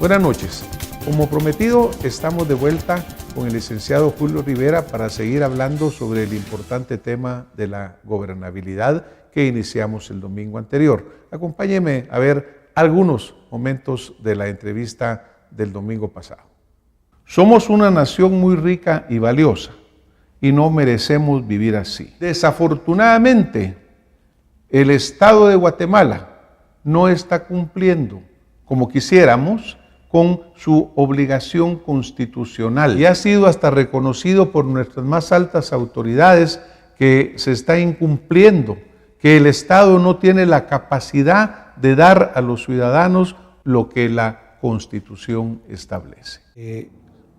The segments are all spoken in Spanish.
Buenas noches. Como prometido, estamos de vuelta con el licenciado Julio Rivera para seguir hablando sobre el importante tema de la gobernabilidad que iniciamos el domingo anterior. Acompáñenme a ver algunos momentos de la entrevista del domingo pasado. Somos una nación muy rica y valiosa y no merecemos vivir así. Desafortunadamente, el Estado de Guatemala no está cumpliendo como quisiéramos con su obligación constitucional y ha sido hasta reconocido por nuestras más altas autoridades que se está incumpliendo, que el Estado no tiene la capacidad de dar a los ciudadanos lo que la Constitución establece.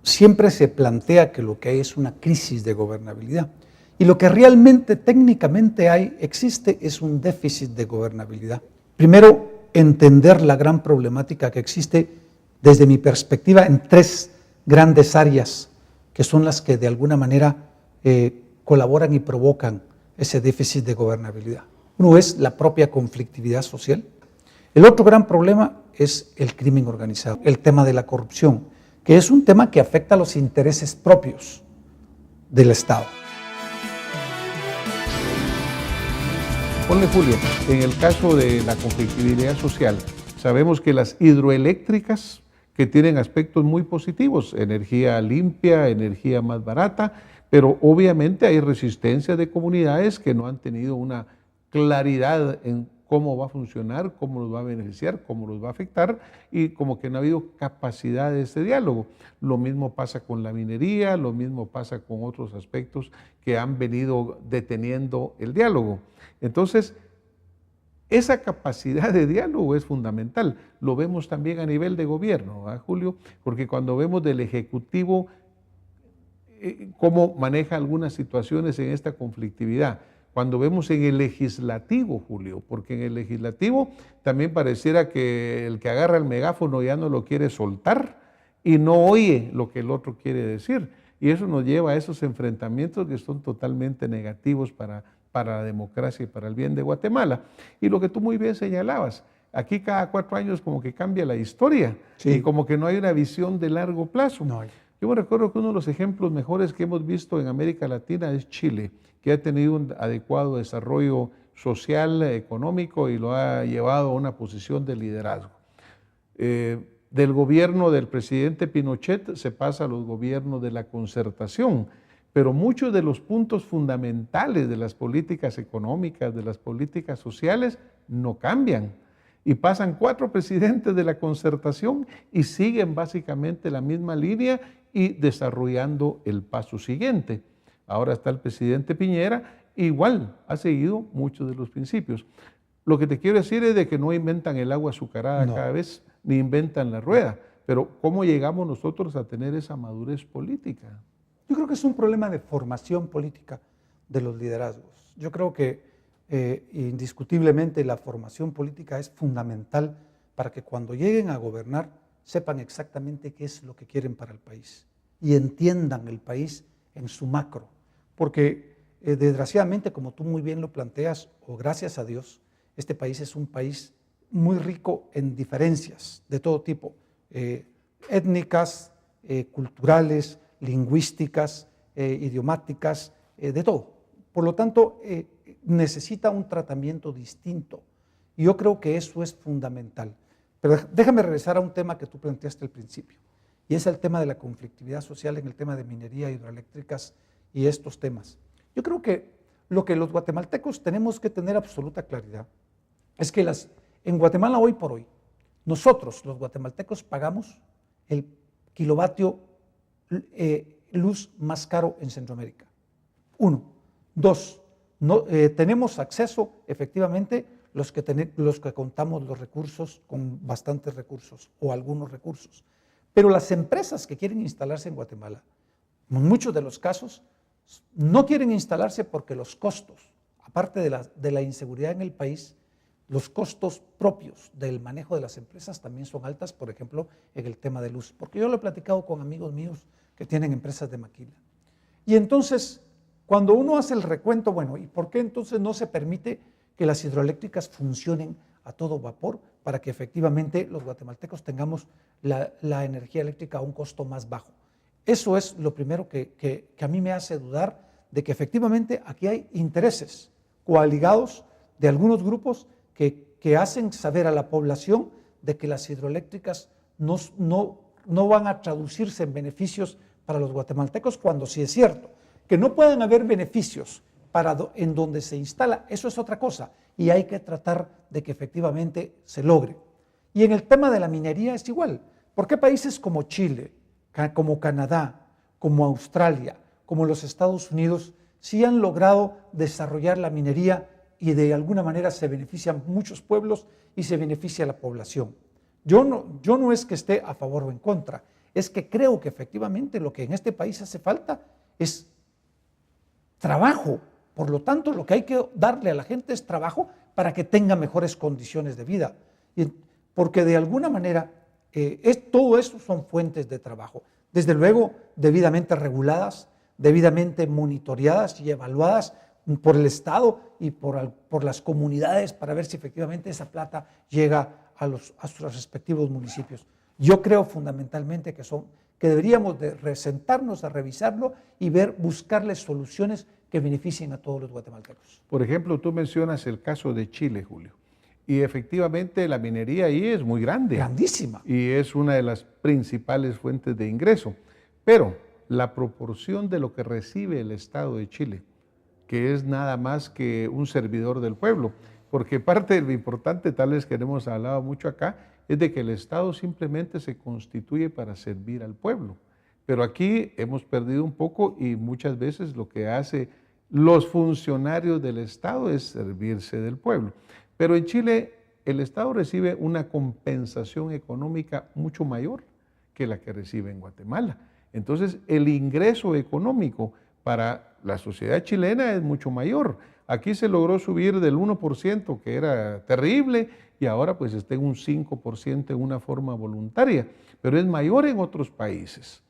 Siempre se plantea que lo que hay es una crisis de gobernabilidad y lo que realmente técnicamente existe es un déficit de gobernabilidad. Primero, entender la gran problemática que existe desde mi perspectiva en tres grandes áreas que son las que de alguna manera colaboran y provocan ese déficit de gobernabilidad. Uno es la propia conflictividad social. El otro gran problema es el crimen organizado, el tema de la corrupción, que es un tema que afecta a los intereses propios del Estado. Ponle, Julio, en el caso de la conflictividad social, sabemos que las hidroeléctricas que tienen aspectos muy positivos, energía limpia, energía más barata, pero obviamente hay resistencia de comunidades que no han tenido una claridad en cómo va a funcionar, cómo los va a beneficiar, cómo los va a afectar y como que no ha habido capacidad de este diálogo. Lo mismo pasa con la minería, lo mismo pasa con otros aspectos que han venido deteniendo el diálogo. Entonces, esa capacidad de diálogo es fundamental. Lo vemos también a nivel de gobierno, ¿verdad, Julio? Porque cuando vemos del Ejecutivo cómo maneja algunas situaciones en esta conflictividad, cuando vemos en el legislativo, Julio, porque en el legislativo también pareciera que el que agarra el megáfono ya no lo quiere soltar y no oye lo que el otro quiere decir. Y eso nos lleva a esos enfrentamientos que son totalmente negativos para la democracia y para el bien de Guatemala. Y lo que tú muy bien señalabas, aquí cada 4 años como que cambia la historia, sí, y como que no hay una visión de largo plazo. No hay. Yo me recuerdo que uno de los ejemplos mejores que hemos visto en América Latina es Chile, que ha tenido un adecuado desarrollo social, económico y lo ha llevado a una posición de liderazgo. Del gobierno del presidente Pinochet se pasa a los gobiernos de la concertación, pero muchos de los puntos fundamentales de las políticas económicas, de las políticas sociales, no cambian. Y pasan 4 presidentes de la concertación y siguen básicamente la misma línea y desarrollando el paso siguiente. Ahora está el presidente Piñera, igual ha seguido muchos de los principios. Lo que te quiero decir es de que no inventan el agua azucarada cada vez, ni inventan la rueda, pero ¿cómo llegamos nosotros a tener esa madurez política? Yo creo que es un problema de formación política de los liderazgos. Yo creo que indiscutiblemente la formación política es fundamental para que cuando lleguen a gobernar sepan exactamente qué es lo que quieren para el país y entiendan el país en su macro. Porque desgraciadamente, como tú muy bien lo planteas, o gracias a Dios, este país es un país muy rico en diferencias de todo tipo, étnicas, culturales, lingüísticas, idiomáticas, de todo. Por lo tanto, necesita un tratamiento distinto. Y yo creo que eso es fundamental. Pero déjame regresar a un tema que tú planteaste al principio, y es el tema de la conflictividad social en el tema de minería, hidroeléctricas y estos temas. Yo creo que lo que los guatemaltecos tenemos que tener absoluta claridad es que en Guatemala hoy por hoy, nosotros los guatemaltecos pagamos el kilovatio luz más caro en Centroamérica. 1. 2. Tenemos acceso, efectivamente, los que contamos los recursos con bastantes recursos o algunos recursos. Pero las empresas que quieren instalarse en Guatemala, en muchos de los casos, no quieren instalarse porque los costos, aparte de la inseguridad en el país, los costos propios del manejo de las empresas también son altas, por ejemplo, en el tema de luz. Porque yo lo he platicado con amigos míos que tienen empresas de maquila. Y entonces, cuando uno hace el recuento, bueno, ¿y por qué entonces no se permite que las hidroeléctricas funcionen a todo vapor? para que efectivamente los guatemaltecos tengamos la energía eléctrica a un costo más bajo. Eso es lo primero que a mí me hace dudar de que efectivamente aquí hay intereses coaligados de algunos grupos que hacen saber a la población de que las hidroeléctricas no van a traducirse en beneficios para los guatemaltecos, cuando sí es cierto. Que no pueden haber beneficios en donde se instala, eso es otra cosa, y hay que tratar de que efectivamente se logre. Y en el tema de la minería es igual. ¿Por qué países como Chile, como Canadá, como Australia, como los Estados Unidos, sí han logrado desarrollar la minería y de alguna manera se benefician muchos pueblos y se beneficia la población? Yo no es que esté a favor o en contra, es que creo que efectivamente lo que en este país hace falta es trabajo. Por lo tanto, lo que hay que darle a la gente es trabajo para que tenga mejores condiciones de vida. Porque de alguna manera todo eso son fuentes de trabajo. Desde luego, debidamente reguladas, debidamente monitoreadas y evaluadas por el Estado y por las comunidades para ver si efectivamente esa plata llega a sus respectivos municipios. Yo creo fundamentalmente que deberíamos de sentarnos a revisarlo y buscarles soluciones que beneficien a todos los guatemaltecos. Por ejemplo, tú mencionas el caso de Chile, Julio, y efectivamente la minería ahí es muy grande. Grandísima. Y es una de las principales fuentes de ingreso. Pero la proporción de lo que recibe el Estado de Chile, que es nada más que un servidor del pueblo, porque parte de lo importante, tal vez que hemos hablado mucho acá, es de que el Estado simplemente se constituye para servir al pueblo. Pero aquí hemos perdido un poco y muchas veces lo que hace los funcionarios del Estado es servirse del pueblo. Pero en Chile el Estado recibe una compensación económica mucho mayor que la que recibe en Guatemala. Entonces el ingreso económico para la sociedad chilena es mucho mayor. Aquí se logró subir del 1%, que era terrible, y ahora pues está en un 5% en una forma voluntaria, pero es mayor en otros países.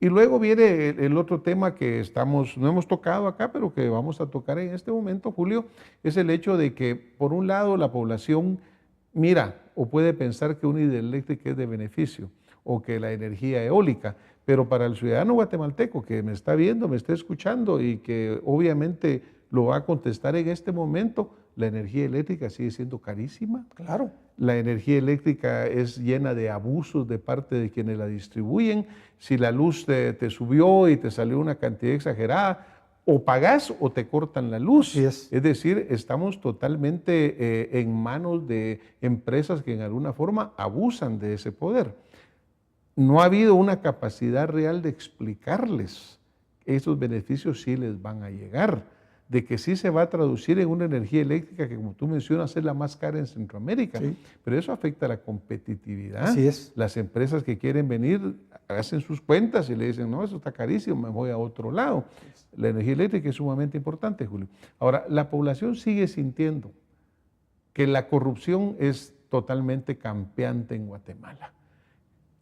Y luego viene el otro tema que no hemos tocado acá, pero que vamos a tocar en este momento, Julio, es el hecho de que, por un lado, la población mira o puede pensar que una hidroeléctrica es de beneficio o que la energía eólica, pero para el ciudadano guatemalteco que me está viendo, me está escuchando y que obviamente lo va a contestar en este momento, la energía eléctrica sigue siendo carísima. Claro. La energía eléctrica es llena de abusos de parte de quienes la distribuyen. Si la luz te subió y te salió una cantidad exagerada, o pagás o te cortan la luz. Sí es. Es decir, estamos totalmente en manos de empresas que en alguna forma abusan de ese poder. No ha habido una capacidad real de explicarles que esos beneficios sí les van a llegar, de que sí se va a traducir en una energía eléctrica que, como tú mencionas, es la más cara en Centroamérica. Sí. Pero eso afecta a la competitividad. Así es. Las empresas que quieren venir hacen sus cuentas y le dicen, no, eso está carísimo, me voy a otro lado. La energía eléctrica es sumamente importante, Julio. Ahora, la población sigue sintiendo que la corrupción es totalmente campeante en Guatemala.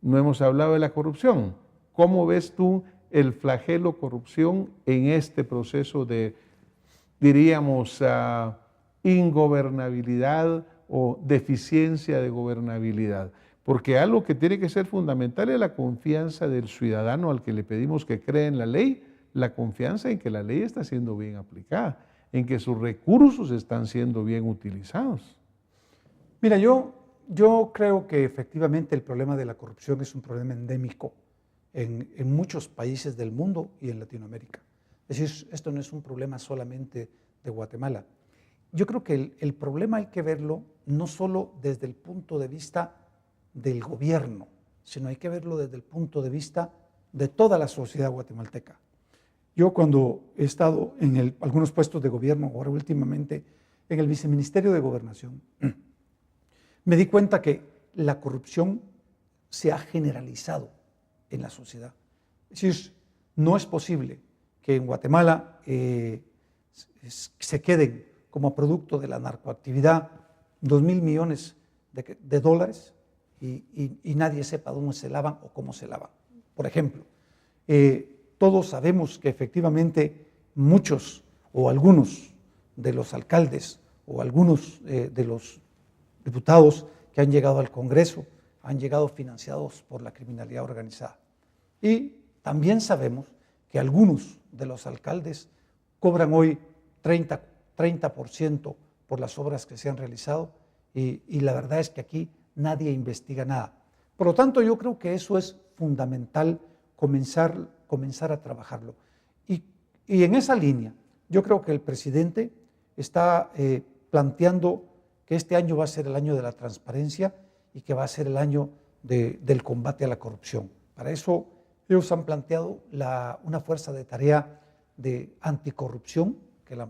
No hemos hablado de la corrupción. ¿Cómo ves tú el flagelo corrupción en este proceso de, diríamos, ingobernabilidad o deficiencia de gobernabilidad? Porque algo que tiene que ser fundamental es la confianza del ciudadano al que le pedimos que crea en la ley, la confianza en que la ley está siendo bien aplicada, en que sus recursos están siendo bien utilizados. Mira, yo creo que efectivamente el problema de la corrupción es un problema endémico en muchos países del mundo y en Latinoamérica. Es decir, esto no es un problema solamente de Guatemala. Yo creo que el problema hay que verlo no solo desde el punto de vista del gobierno, sino hay que verlo desde el punto de vista de toda la sociedad guatemalteca. Yo cuando he estado en algunos puestos de gobierno, ahora últimamente en el Viceministerio de Gobernación, me di cuenta que la corrupción se ha generalizado en la sociedad. Es decir, no es posible que en Guatemala se queden como producto de la narcoactividad 2.000 millones de dólares y nadie sepa dónde se lavan o cómo se lavan. Por ejemplo, todos sabemos que efectivamente muchos o algunos de los alcaldes o algunos de los diputados que han llegado al Congreso han llegado financiados por la criminalidad organizada. Y también sabemos que algunos de los alcaldes cobran hoy 30% por las obras que se han realizado y la verdad es que aquí nadie investiga nada. Por lo tanto, yo creo que eso es fundamental comenzar a trabajarlo. Y en esa línea, yo creo que el presidente está planteando que este año va a ser el año de la transparencia y que va a ser el año del combate a la corrupción. Para eso ellos han planteado una fuerza de tarea de anticorrupción que la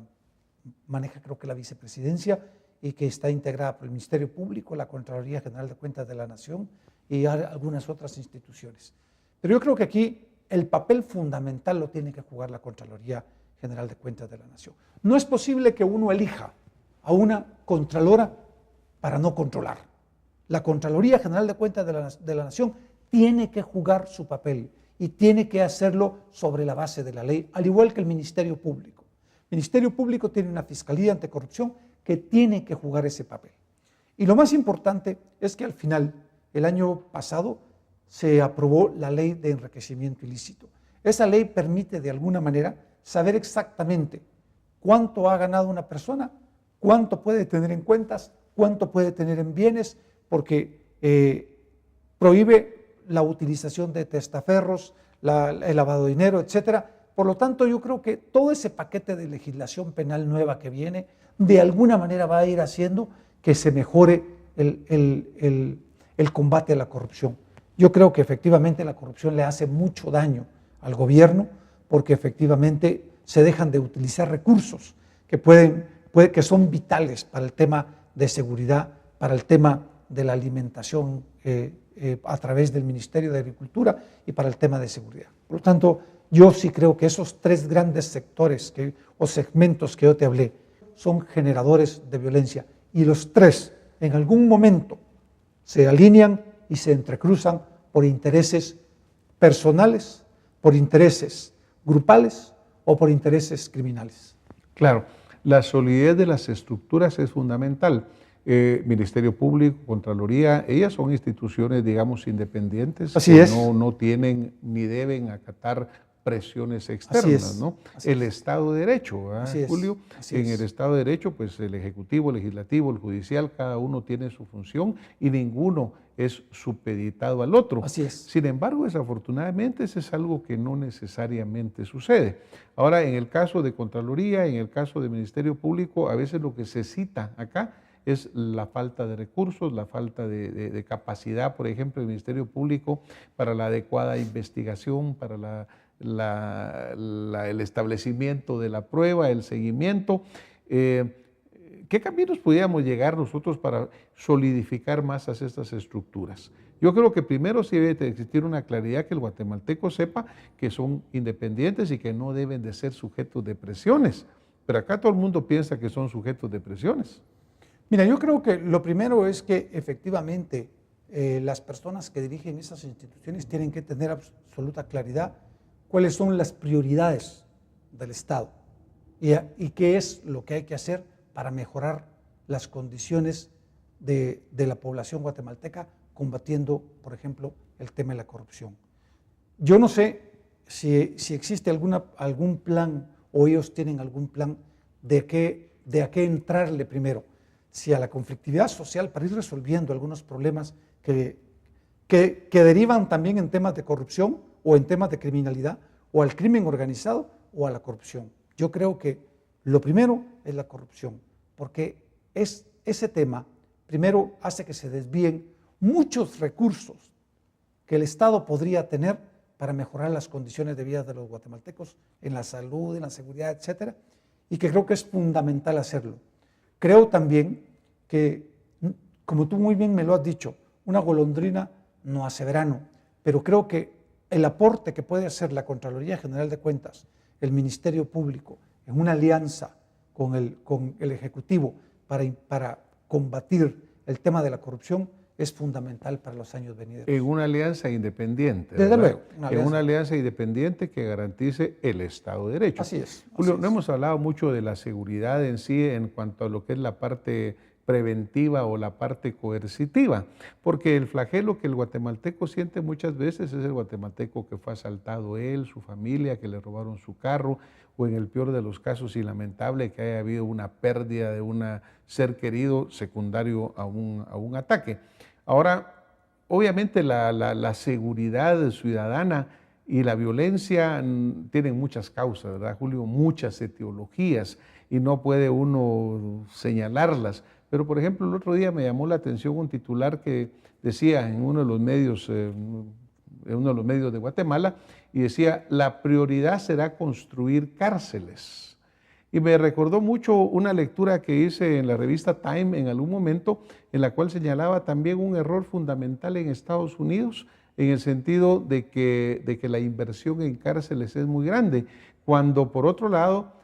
maneja creo que la vicepresidencia y que está integrada por el Ministerio Público, la Contraloría General de Cuentas de la Nación y algunas otras instituciones. Pero yo creo que aquí el papel fundamental lo tiene que jugar la Contraloría General de Cuentas de la Nación. No es posible que uno elija a una contralora para no controlar. La Contraloría General de Cuentas de la Nación tiene que jugar su papel y tiene que hacerlo sobre la base de la ley, al igual que el Ministerio Público. El Ministerio Público tiene una Fiscalía Anticorrupción que tiene que jugar ese papel. Y lo más importante es que al final, el año pasado, se aprobó la ley de enriquecimiento ilícito. Esa ley permite de alguna manera saber exactamente cuánto ha ganado una persona, cuánto puede tener en cuentas, cuánto puede tener en bienes, porque prohíbe la utilización de testaferros, el lavado de dinero, etcétera. Por lo tanto, yo creo que todo ese paquete de legislación penal nueva que viene, de alguna manera va a ir haciendo que se mejore el combate a la corrupción. Yo creo que efectivamente la corrupción le hace mucho daño al gobierno porque efectivamente se dejan de utilizar recursos que son vitales para el tema de seguridad, para el tema de la alimentación a través del Ministerio de Agricultura y para el tema de seguridad. Por lo tanto, yo sí creo que esos tres grandes sectores o segmentos que yo te hablé son generadores de violencia y los tres en algún momento se alinean y se entrecruzan por intereses personales, por intereses grupales o por intereses criminales. Claro, la solidez de las estructuras es fundamental. Ministerio Público, Contraloría, ellas son instituciones, digamos, independientes. Así es. No tienen ni deben acatar presiones externas, ¿no? El Estado de Derecho, Julio. En el Estado de Derecho, pues el Ejecutivo, el Legislativo, el Judicial, cada uno tiene su función y ninguno es supeditado al otro. Así es. Sin embargo, desafortunadamente, eso es algo que no necesariamente sucede. Ahora, en el caso de Contraloría, en el caso del Ministerio Público, a veces lo que se cita acá es la falta de recursos, la falta de capacidad, por ejemplo, del Ministerio Público para la adecuada investigación, para el establecimiento de la prueba, el seguimiento. ¿Qué caminos podríamos llegar nosotros para solidificar más a estas estructuras? Yo creo que primero sí debe existir una claridad que el guatemalteco sepa que son independientes y que no deben de ser sujetos de presiones. Pero acá todo el mundo piensa que son sujetos de presiones. Mira, yo creo que lo primero es que efectivamente las personas que dirigen esas instituciones tienen que tener absoluta claridad cuáles son las prioridades del Estado y qué es lo que hay que hacer para mejorar las condiciones de la población guatemalteca combatiendo, por ejemplo, el tema de la corrupción. Yo no sé si existe algún plan o ellos tienen algún plan de a qué entrarle primero. Si a la conflictividad social para ir resolviendo algunos problemas que derivan también en temas de corrupción o en temas de criminalidad o al crimen organizado o a la corrupción. Yo creo que lo primero es la corrupción, porque ese tema primero hace que se desvíen muchos recursos que el Estado podría tener para mejorar las condiciones de vida de los guatemaltecos en la salud, en la seguridad, etcétera, y que creo que es fundamental hacerlo. Creo también que, como tú muy bien me lo has dicho, una golondrina no hace verano, pero creo que el aporte que puede hacer la Contraloría General de Cuentas, el Ministerio Público, en una alianza con el Ejecutivo para combatir el tema de la corrupción es fundamental para los años venideros. En una alianza independiente. Desde luego. En una alianza independiente que garantice el Estado de Derecho. Así es. Julio, no hemos hablado mucho de la seguridad en sí en cuanto a lo que es la parte preventiva o la parte coercitiva, porque el flagelo que el guatemalteco siente muchas veces es el guatemalteco que fue asaltado él, su familia, que le robaron su carro, o en el peor de los casos y lamentable que haya habido una pérdida de un ser querido secundario a un ataque. Ahora, obviamente la seguridad ciudadana y la violencia tienen muchas causas, ¿verdad, Julio? Muchas etiologías y no puede uno señalarlas. Pero, por ejemplo, el otro día me llamó la atención un titular que decía en uno de los medios, de Guatemala, y decía, la prioridad será construir cárceles. Y me recordó mucho una lectura que hice en la revista Time en algún momento, en la cual señalaba también un error fundamental en Estados Unidos, en el sentido de que la inversión en cárceles es muy grande, cuando por otro lado,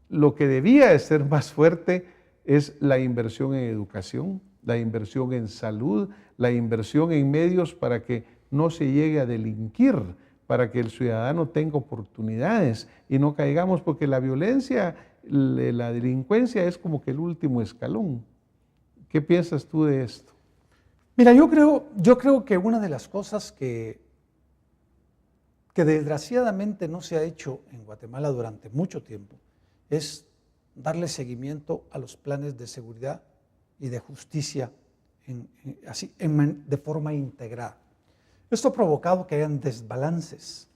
lo que debía de ser más fuerte es la inversión en educación, la inversión en salud, la inversión en medios para que no se llegue a delinquir, para que el ciudadano tenga oportunidades y no caigamos, porque la violencia, la delincuencia es como que el último escalón. ¿Qué piensas tú de esto? Mira, yo creo que una de las cosas que desgraciadamente no se ha hecho en Guatemala durante mucho tiempo es darle seguimiento a los planes de seguridad y de justicia de forma integrada. Esto ha provocado que hayan desbalances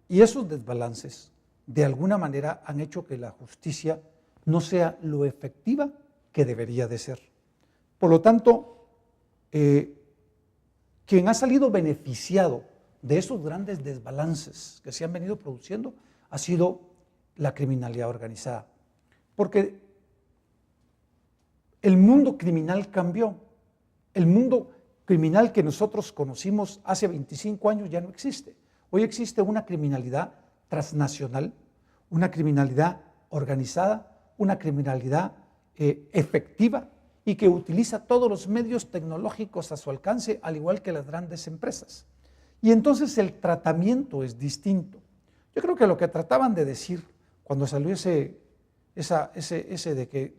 y esos desbalances de alguna manera han hecho que la justicia no sea lo efectiva que debería de ser. Por lo tanto, quien ha salido beneficiado de esos grandes desbalances que se han venido produciendo ha sido la criminalidad organizada. Porque el mundo criminal cambió. El mundo criminal que nosotros conocimos hace 25 años ya no existe. Hoy existe una criminalidad transnacional, una criminalidad organizada, una criminalidad efectiva y que utiliza todos los medios tecnológicos a su alcance, al igual que las grandes empresas. Y entonces el tratamiento es distinto. Yo creo que lo que trataban de decir cuando salió ese de que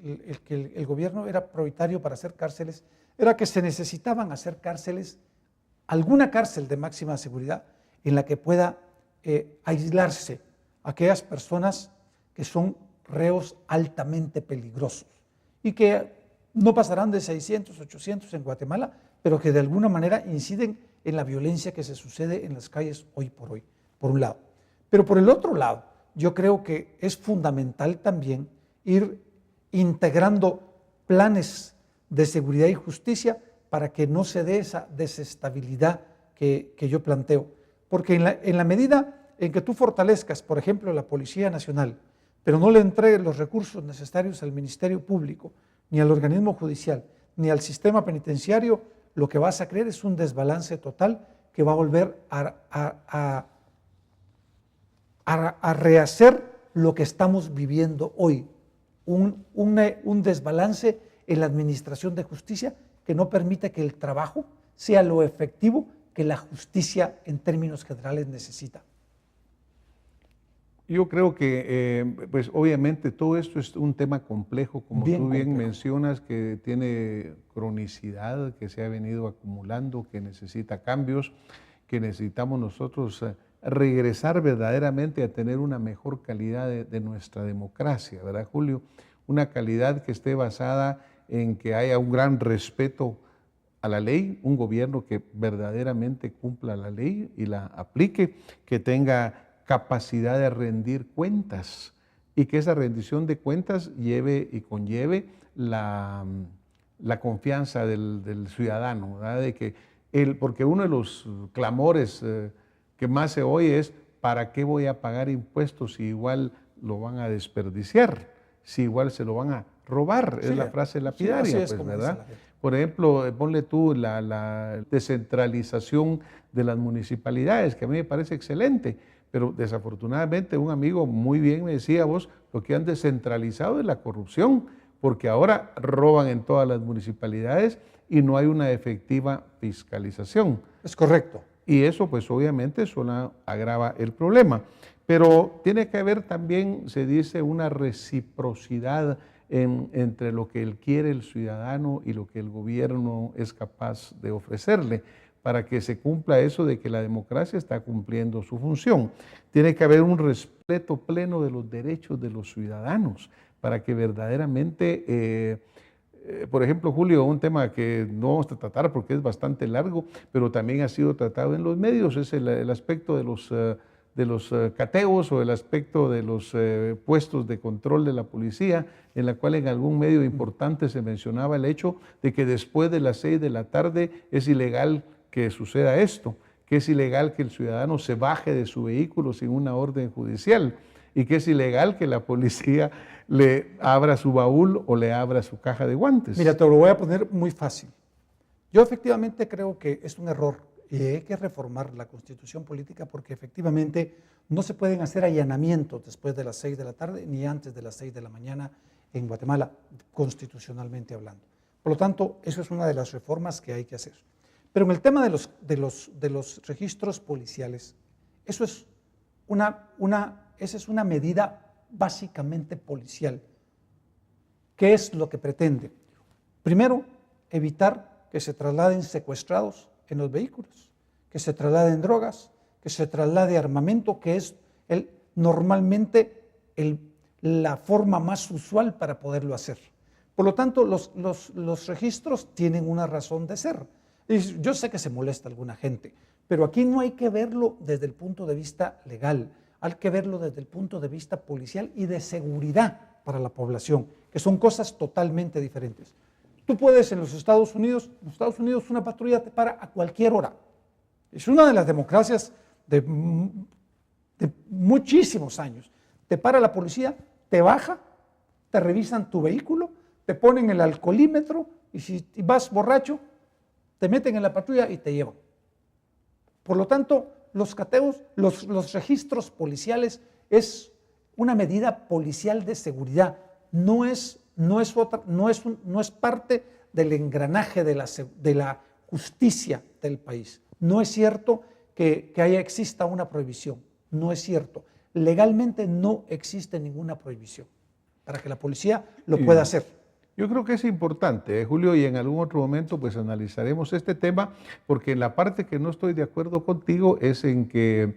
el gobierno era prioritario para hacer cárceles, era que se necesitaban hacer cárceles, alguna cárcel de máxima seguridad en la que pueda aislarse aquellas personas que son reos altamente peligrosos y que no pasarán de 600, 800 en Guatemala, pero que de alguna manera inciden en la violencia que se sucede en las calles hoy, por un lado. Pero por el otro lado, yo creo que es fundamental también ir integrando planes de seguridad y justicia para que no se dé esa desestabilidad que yo planteo. Porque en la medida en que tú fortalezcas, por ejemplo, la Policía Nacional, pero no le entregues los recursos necesarios al Ministerio Público, ni al organismo judicial, ni al sistema penitenciario, lo que vas a crear es un desbalance total que va a volver a rehacer lo que estamos viviendo hoy, un desbalance en la administración de justicia que no permite que el trabajo sea lo efectivo que la justicia en términos generales necesita. Yo creo que, pues obviamente todo esto es un tema complejo, como tú bien mencionas, que tiene cronicidad, que se ha venido acumulando, que necesita cambios, que necesitamos nosotros regresar verdaderamente a tener una mejor calidad de nuestra democracia, ¿verdad, Julio? Una calidad que esté basada en que haya un gran respeto a la ley, un gobierno que verdaderamente cumpla la ley y la aplique, que tenga capacidad de rendir cuentas y que esa rendición de cuentas lleve y conlleve la confianza del ciudadano, ¿verdad? De que porque uno de los clamores que más se oye es ¿para qué voy a pagar impuestos si igual lo van a desperdiciar, si igual se lo van a robar? Sí, es la frase lapidaria, sí, pues, ¿verdad? Por ejemplo, ponle tú la descentralización de las municipalidades, que a mí me parece excelente, pero desafortunadamente un amigo muy bien me decía, vos, lo que han descentralizado es la corrupción, porque ahora roban en todas las municipalidades y no hay una efectiva fiscalización. Es correcto. Y eso pues obviamente solo agrava el problema. Pero tiene que haber también, se dice, una reciprocidad entre lo que él quiere, el ciudadano, y lo que el gobierno es capaz de ofrecerle, para que se cumpla eso de que la democracia está cumpliendo su función. Tiene que haber un respeto pleno de los derechos de los ciudadanos para que verdaderamente, por ejemplo, Julio, un tema que no vamos a tratar porque es bastante largo, pero también ha sido tratado en los medios, es el aspecto de los cateos, o el aspecto de los puestos de control de la policía, en la cual en algún medio importante se mencionaba el hecho de que después de las 6 de la tarde es ilegal que suceda esto, que es ilegal que el ciudadano se baje de su vehículo sin una orden judicial, y que es ilegal que la policía le abra su baúl o le abra su caja de guantes. Mira, te lo voy a poner muy fácil. Yo efectivamente creo que es un error y hay que reformar la Constitución política, porque efectivamente no se pueden hacer allanamientos después de las 6 de la tarde ni antes de las 6 de la mañana en Guatemala, constitucionalmente hablando. Por lo tanto, eso es una de las reformas que hay que hacer. Pero en el tema de los registros policiales, esa es una medida básicamente policial. ¿Qué es lo que pretende? Primero, evitar que se trasladen secuestrados en los vehículos, que se trasladen drogas, que se traslade armamento, que es normalmente la forma más usual para poderlo hacer. Por lo tanto, los registros tienen una razón de ser. Y yo sé que se molesta alguna gente, pero aquí no hay que verlo desde el punto de vista legal, hay que verlo desde el punto de vista policial y de seguridad para la población, que son cosas totalmente diferentes. Tú puedes en los Estados Unidos una patrulla te para a cualquier hora. Es una de las democracias de muchísimos años. Te para la policía, te baja, te revisan tu vehículo, te ponen el alcoholímetro y si vas borracho, te meten en la patrulla y te llevan. Por lo tanto, los cateos, los registros policiales es una medida policial de seguridad, no es parte del engranaje de la justicia del país. No es cierto que exista una prohibición, no es cierto. Legalmente no existe ninguna prohibición para que la policía lo pueda hacer. Yo creo que es importante, Julio, y en algún otro momento pues analizaremos este tema, porque la parte que no estoy de acuerdo contigo es en que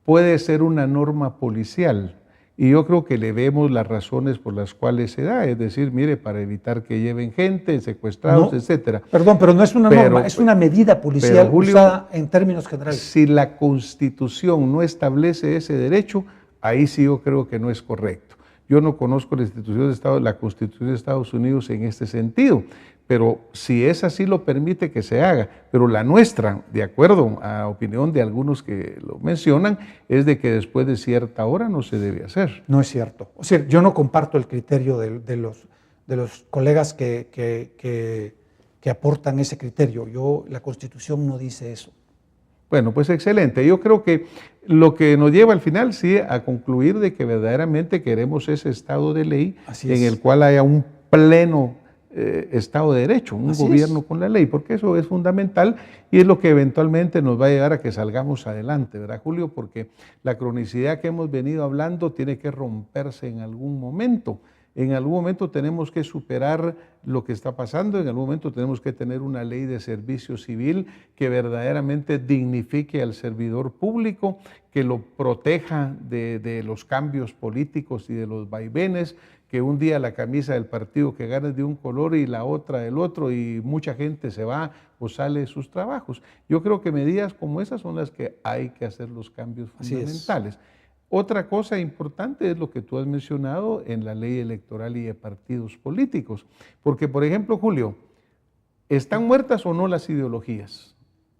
puede ser una norma policial, y yo creo que le vemos las razones por las cuales se da, es decir, mire, para evitar que lleven gente, secuestrados, etcétera. Perdón, pero no es una norma, es una medida policial, Julio, usada en términos generales. Si la Constitución no establece ese derecho, ahí sí yo creo que no es correcto. Yo no conozco la Constitución de Estados Unidos en este sentido, pero si esa sí lo permite que se haga, pero la nuestra, de acuerdo a opinión de algunos que lo mencionan, es de que después de cierta hora no se debe hacer. No es cierto. O sea, yo no comparto el criterio de los colegas que aportan ese criterio. La Constitución no dice eso. Bueno, pues excelente. Yo creo que lo que nos lleva al final, sí, a concluir de que verdaderamente queremos ese Estado de ley en el cual haya un pleno Estado de Derecho, un gobierno con la ley, porque eso es fundamental y es lo que eventualmente nos va a llevar a que salgamos adelante, ¿verdad, Julio? Porque la cronicidad que hemos venido hablando tiene que romperse en algún momento. En algún momento tenemos que superar lo que está pasando, en algún momento tenemos que tener una ley de servicio civil que verdaderamente dignifique al servidor público, que lo proteja de los cambios políticos y de los vaivenes, que un día la camisa del partido que gana es de un color y la otra del otro y mucha gente se va o sale de sus trabajos. Yo creo que medidas como esas son las que hay que hacer los cambios fundamentales. Otra cosa importante es lo que tú has mencionado en la ley electoral y de partidos políticos. Porque, por ejemplo, Julio, ¿están muertas o no las ideologías?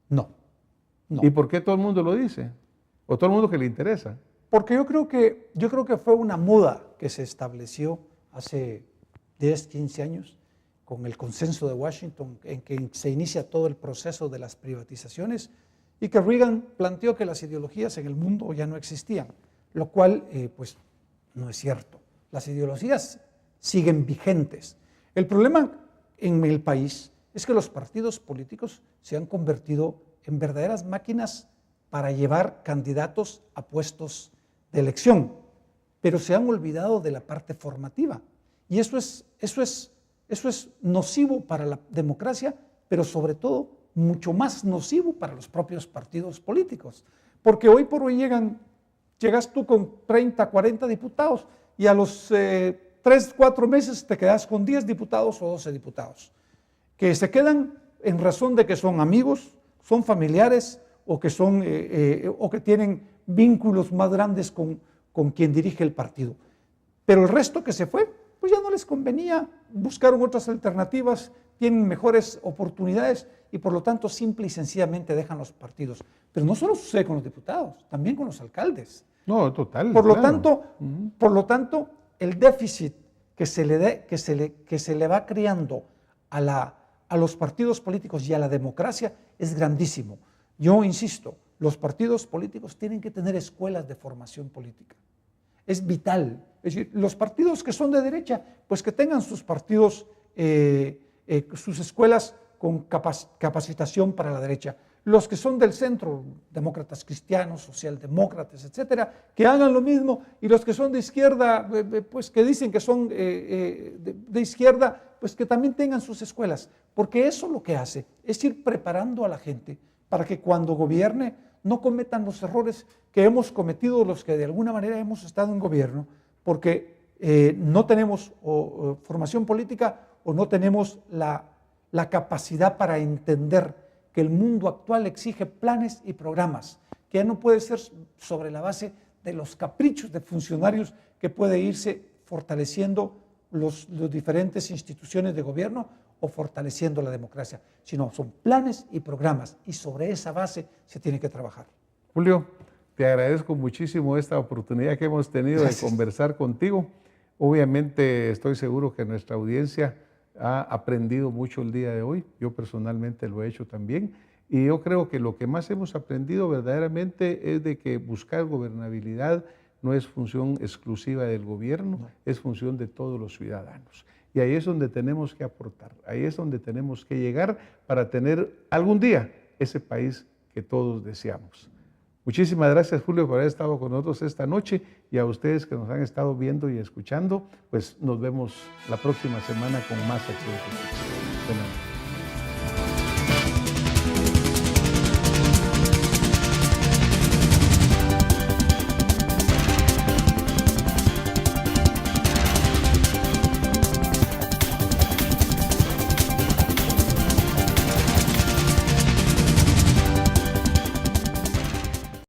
No. ¿Y por qué todo el mundo lo dice? ¿O todo el mundo que le interesa? Porque yo creo que fue una moda que se estableció hace 10, 15 años con el consenso de Washington en que se inicia todo el proceso de las privatizaciones y que Reagan planteó que las ideologías en el mundo ya no existían. Lo cual, pues, no es cierto. Las ideologías siguen vigentes. El problema en el país es que los partidos políticos se han convertido en verdaderas máquinas para llevar candidatos a puestos de elección, pero se han olvidado de la parte formativa. Y eso es nocivo para la democracia, pero sobre todo mucho más nocivo para los propios partidos políticos. Porque hoy por hoy llegas tú con 30, 40 diputados y a los 3, 4 meses te quedas con 10 diputados o 12 diputados, que se quedan en razón de que son amigos, son familiares o que tienen vínculos más grandes con quien dirige el partido. Pero el resto que se fue, pues ya no les convenía, buscaron otras alternativas, tienen mejores oportunidades y por lo tanto simple y sencillamente dejan los partidos. Pero no solo sucede con los diputados, también con los alcaldes. No, total. Por lo claro. tanto, el déficit que se le va creando a los partidos políticos y a la democracia es grandísimo. Yo insisto, los partidos políticos tienen que tener escuelas de formación política. Es vital. Es decir, los partidos que son de derecha, pues que tengan sus partidos, sus escuelas con capacitación para la derecha. Los que son del centro, demócratas cristianos, socialdemócratas, etcétera, que hagan lo mismo. Y los que son de izquierda, pues que dicen que son de izquierda, pues que también tengan sus escuelas. Porque eso lo que hace es ir preparando a la gente para que cuando gobierne no cometan los errores que hemos cometido los que de alguna manera hemos estado en gobierno, porque no tenemos formación política o no tenemos la capacidad para entender que el mundo actual exige planes y programas, que ya no puede ser sobre la base de los caprichos de funcionarios que puede irse fortaleciendo las diferentes instituciones de gobierno o fortaleciendo la democracia, sino son planes y programas y sobre esa base se tiene que trabajar. Julio, te agradezco muchísimo esta oportunidad que hemos tenido de conversar contigo. Obviamente estoy seguro que nuestra audiencia ha aprendido mucho el día de hoy. Yo personalmente lo he hecho también. Y yo creo que lo que más hemos aprendido verdaderamente es de que buscar gobernabilidad no es función exclusiva del gobierno, es función de todos los ciudadanos. Y ahí es donde tenemos que aportar, ahí es donde tenemos que llegar para tener algún día ese país que todos deseamos. Muchísimas gracias, Julio, por haber estado con nosotros esta noche, y a ustedes que nos han estado viendo y escuchando, pues nos vemos la próxima semana con más Acción Positiva. Buenas noches.